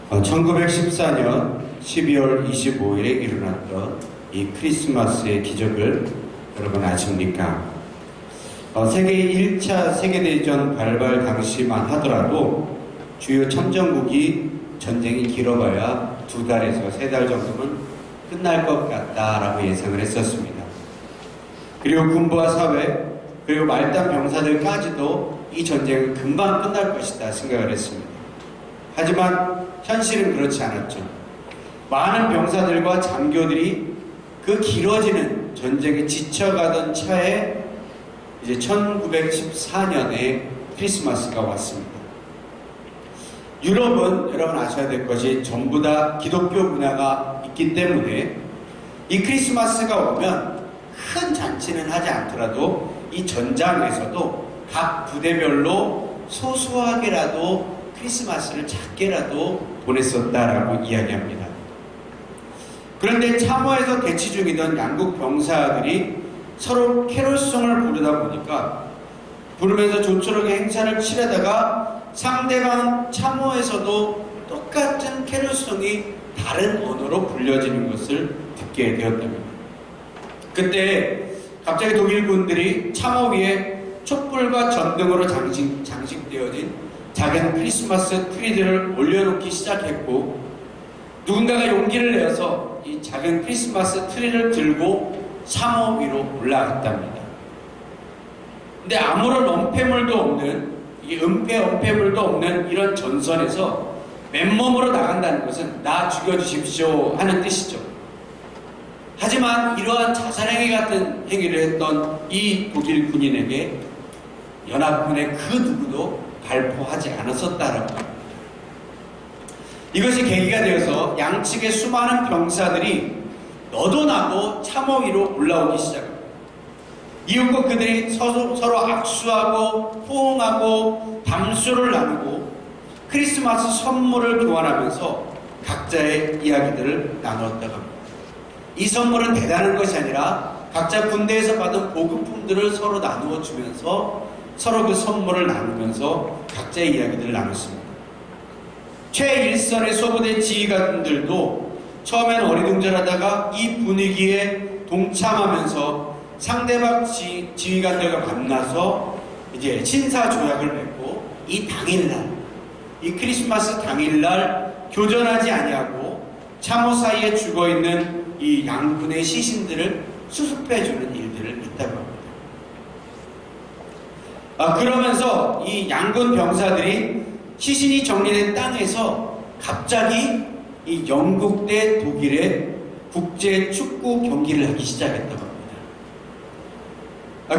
1914년 12월 25일에 일어났던 이 크리스마스의 기적을 여러분 아십니까? 세계 1차 세계대전 발발 당시만 하더라도 주요 참전국이 전쟁이 길어봐야 2달에서 3달 정도면 끝날 것 같다라고 예상을 했었습니다. 그리고 군부와 사회, 그리고 말단 병사들까지도 이 전쟁은 금방 끝날 것이다 생각을 했습니다. 하지만 현실은 그렇지 않았죠. 많은 병사들과 장교들이 그 길어지는 전쟁에 지쳐가던 차에 이제 1914년에 크리스마스가 왔습니다. 유럽은 여러분 아셔야 될 것이 전부 다 기독교 문화가 있기 때문에 이 크리스마스가 오면 큰 잔치는 하지 않더라도 이 전장에서도 각 부대별로 소소하게라도 크리스마스를 작게라도 보냈었다라고 이야기합니다. 그런데 참호에서 대치 중이던 양국 병사들이 서로 캐롤송을 부르다 보니까 부르면서 조촐하게 행사를 치르다가 상대방 참호에서도 똑같은 캐롤송이 다른 언어로 불려지는 것을 듣게 되었답니다. 그때 갑자기 독일 군들이 참호 위에 촛불과 전등으로 장식되어진 작은 크리스마스 트리들을 올려놓기 시작했고, 누군가가 용기를 내어서 이 작은 크리스마스 트리를 들고 참호 위로 올라갔답니다. 근데 아무런 엄폐물도 없는, 이 엄폐물도 없는 이런 전선에서 맨몸으로 나간다는 것은 나 죽여주십시오 하는 뜻이죠. 하지만 이러한 자살행위 같은 행위를 했던 이 독일 군인에게 연합군의 그 누구도 발포하지 않았었다라고 합니다. 이것이 계기가 되어서 양측의 수많은 병사들이 너도 나도 참호 위로 올라오기 시작합니다. 이윽고 그들이 서로 악수하고 호응하고 담소를 나누고 크리스마스 선물을 교환하면서 각자의 이야기들을 나누었다고 합니다. 이 선물은 대단한 것이 아니라 각자 군대에서 받은 보급품들을 서로 나누어 주면서 서로 그 선물을 나누면서 각자의 이야기들을 나눴습니다. 최일선의 소부대 지휘관들도 처음에는 어리둥절하다가 이 분위기에 동참하면서 상대방 지휘관들과 만나서 이제 신사조약을 맺고 이 당일날, 이 크리스마스 당일날 교전하지 아니하고 참호 사이에 죽어있는 이 양군의 시신들을 수습해주는 일들을 있다고 합니다. 그러면서 이 양군 병사들이 시신이 정리된 땅에서 갑자기 이 영국 대 독일의 국제 축구 경기를 하기 시작했다고 합니다.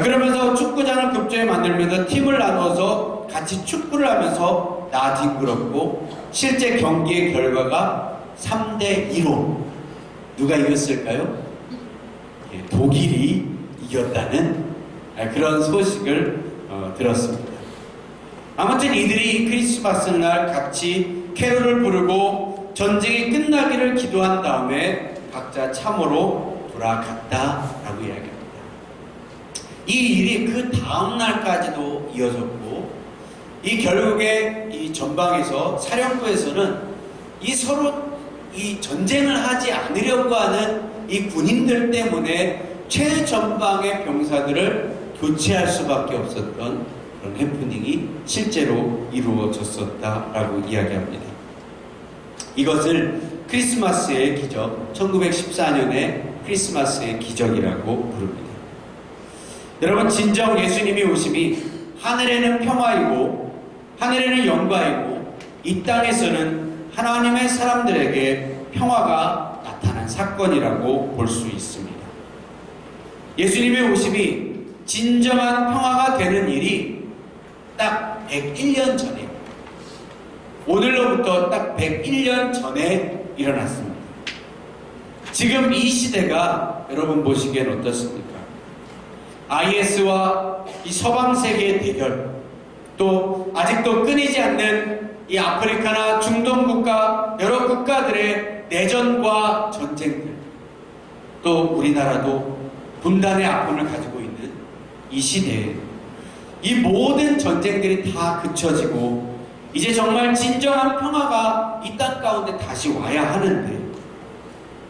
그러면서 축구장을 급조해 만들면서 팀을 나누어서 같이 축구를 하면서 나뒹굴었고, 실제 경기의 결과가 3대2로 누가 이겼을까요? 독일이 이겼다는 그런 소식을 들었습니다. 아무튼 이들이 크리스마스 날 같이 캐롤을 부르고 전쟁이 끝나기를 기도한 다음에 각자 참호로 돌아갔다라고 이야기합니다. 이 일이 그 다음 날까지도 이어졌고, 이 결국에 이 전방에서 사령부에서는 이 서로 이 전쟁을 하지 않으려고 하는 이 군인들 때문에 최전방의 병사들을 교체할 수밖에 없었던 그런 해프닝이 실제로 이루어졌었다라고 이야기합니다. 이것을 크리스마스의 기적, 1914년의 크리스마스의 기적이라고 부릅니다. 여러분, 진정 예수님이 오심이 하늘에는 평화이고 하늘에는 영광이고 이 땅에서는 하나님의 사람들에게 평화가 나타난 사건이라고 볼 수 있습니다. 예수님의 오심이 진정한 평화가 되는 일이 딱 101년 전에, 오늘로부터 딱 101년 전에 일어났습니다. 지금 이 시대가 여러분 보시기엔 어떻습니까? IS와 이 서방 세계의 대결, 또 아직도 끊이지 않는 이 아프리카나 중동 국가, 여러 국가들의 내전과 전쟁들, 또 우리나라도 분단의 아픔을 가지고 있는 이 시대에 이 모든 전쟁들이 다 그쳐지고 이제 정말 진정한 평화가 이 땅 가운데 다시 와야 하는데,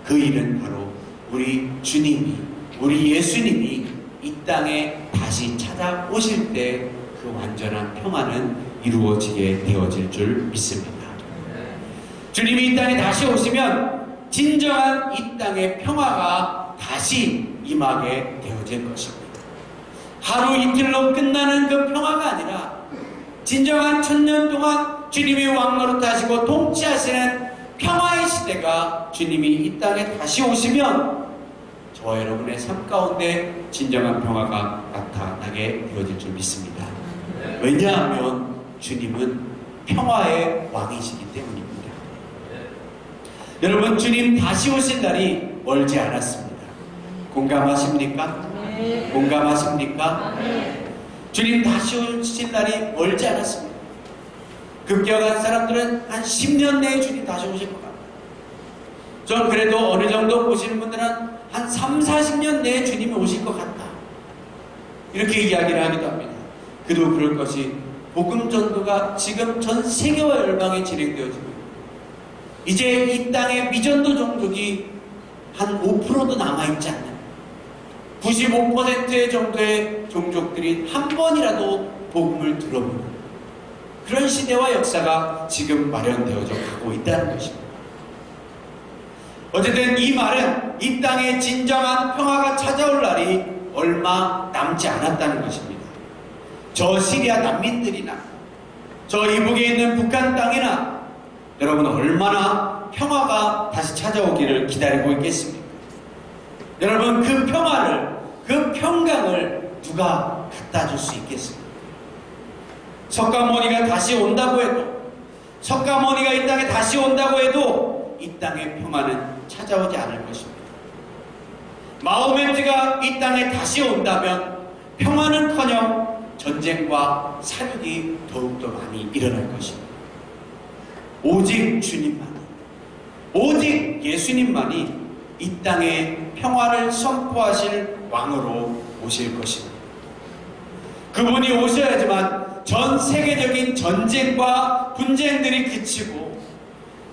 그 일은 바로 우리 주님이, 우리 예수님이 이 땅에 다시 찾아오실 때 그 완전한 평화는 이루어지게 되어질 줄 믿습니다. 주님이 이 땅에 다시 오시면 진정한 이 땅의 평화가 다시 임하게 되어질 것입니다. 하루 이틀로 끝나는 그 평화가 아니라 진정한 1000년 동안 주님이 왕노릇 하시고 통치하시는 평화의 시대가 주님이 이 땅에 다시 오시면 저와 여러분의 삶 가운데 진정한 평화가 나타나게 되어질 줄 믿습니다. 왜냐하면 주님은 평화의 왕이시기 때문입니다. 여러분, 주님 다시 오실 날이 멀지 않았습니다. 공감하십니까? 공감하십니까? 주님 다시 오실 날이 멀지 않았습니다. 급격한 사람들은 한 10년 내에 주님 다시 오실 것 같아요. 전 그래도 어느 정도 보시는 분들은 한 3, 40년 내에 주님이 오실 것 같다, 이렇게 이야기를 하기도 합니다. 그도 그럴 것이 복음 전도가 지금 전 세계와 열방에 진행되어지고 있고, 이제 이 땅의 미전도 종족이 한 5%도 남아있지 않는 95% 정도의 종족들이 한 번이라도 복음을 들어보는 그런 시대와 역사가 지금 마련되어져 가고 있다는 것입니다. 어쨌든 이 말은 이 땅에 진정한 평화가 찾아올 날이 얼마 남지 않았다는 것입니다. 저 시리아 난민들이나 저 이북에 있는 북한 땅이나 여러분은 얼마나 평화가 다시 찾아오기를 기다리고 있겠습니까? 여러분, 그 평화를, 그 평강을 누가 갖다 줄 수 있겠습니까? 석가모니가 다시 온다고 해도, 석가모니가 이 땅에 다시 온다고 해도 이 땅의 평화는 찾아오지 않을 것입니다. 마호메트가 이 땅에 다시 온다면 평화는커녕 전쟁과 사륙이 더욱더 많이 일어날 것입니다. 오직 주님만이, 오직 예수님만이 이 땅에 평화를 선포하실 왕으로 오실 것입니다. 그분이 오셔야지만 전 세계적인 전쟁과 분쟁들이 그치고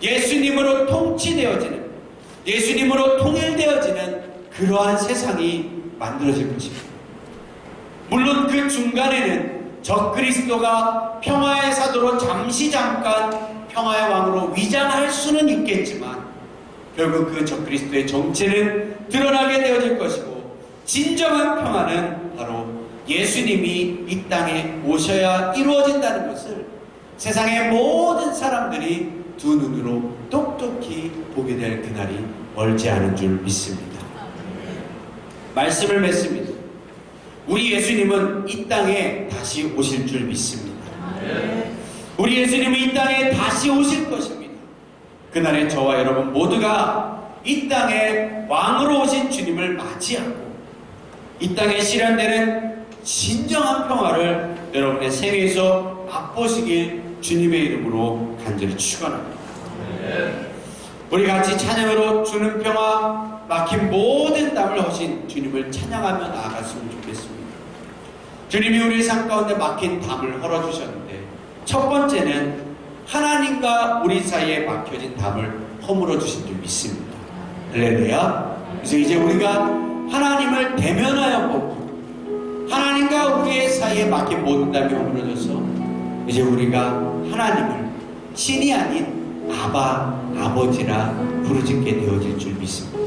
예수님으로 통치되어지는, 예수님으로 통일되어지는 그러한 세상이 만들어질 것입니다. 물론 그 중간에는 적그리스도가 평화의 사도로 잠깐 평화의 왕으로 위장할 수는 있겠지만 결국 그 적그리스도의 정체는 드러나게 되어질 것이고, 진정한 평화는 바로 예수님이 이 땅에 오셔야 이루어진다는 것을 세상의 모든 사람들이 두 눈으로 똑똑히 보게 될 그날이 멀지 않은 줄 믿습니다. 말씀을 맺습니다. 우리 예수님은 이 땅에 다시 오실 줄 믿습니다. 우리 예수님은 이 땅에 다시 오실 것입니다. 그날에 저와 여러분 모두가 이 땅에 왕으로 오신 주님을 맞이하고 이 땅에 실현되는 진정한 평화를 여러분의 생애에서 맛보시길 주님의 이름으로 간절히 축원합니다. 우리 같이 찬양으로 주는 평화 막힌 모든 땀을 허신 주님을 찬양하며 나아갔으면 좋겠습니다. 주님이 우리의 삶 가운데 막힌 담을 헐어주셨는데, 첫 번째는 하나님과 우리 사이에 막혀진 담을 허물어 주신 줄 믿습니다. 할렐루야. 그래서 이제 우리가 하나님을 대면하여 보고 하나님과 우리의 사이에 막힌 모든 담이 허물어져서 이제 우리가 하나님을 신이 아닌 아버지라 부르짖게 되어질 줄 믿습니다.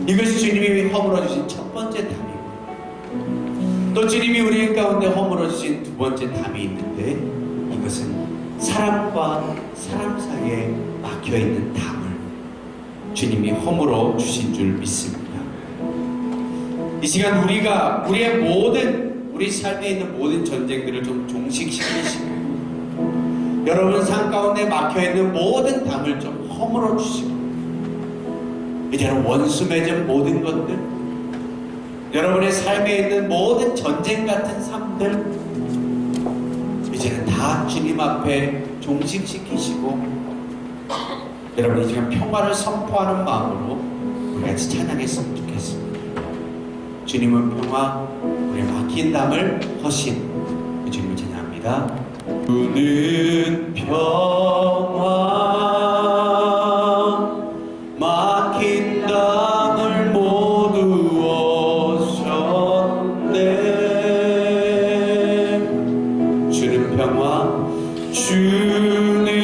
이것이 주님이 허물어 주신 첫 번째 담이고, 또 주님이 우리 가운데 허물어 주신 두 번째 담이 있는데, 이것은 사람과 사람 사이에 막혀있는 담을 주님이 허물어 주신 줄 믿습니다. 이 시간 우리가 우리 삶에 있는 모든 전쟁들을 좀 종식시키시고, 여러분 삶 가운데 막혀있는 모든 담을 좀 허물어 주시고, 이제는 원수 맺은 모든 것들, 여러분의 삶에 있는 모든 전쟁 같은 삶들, 이제는 다 주님 앞에 종식시키시고, 여러분 이 시간 평화를 선포하는 마음으로 우리 같이 찬양했으면 좋겠습니다. 주님은 평화, 우리의 막힌 담을 허신 그 주님을 찬양합니다. 주는 평화 막힌 담을 모두 오셨네. 주는 평화 주는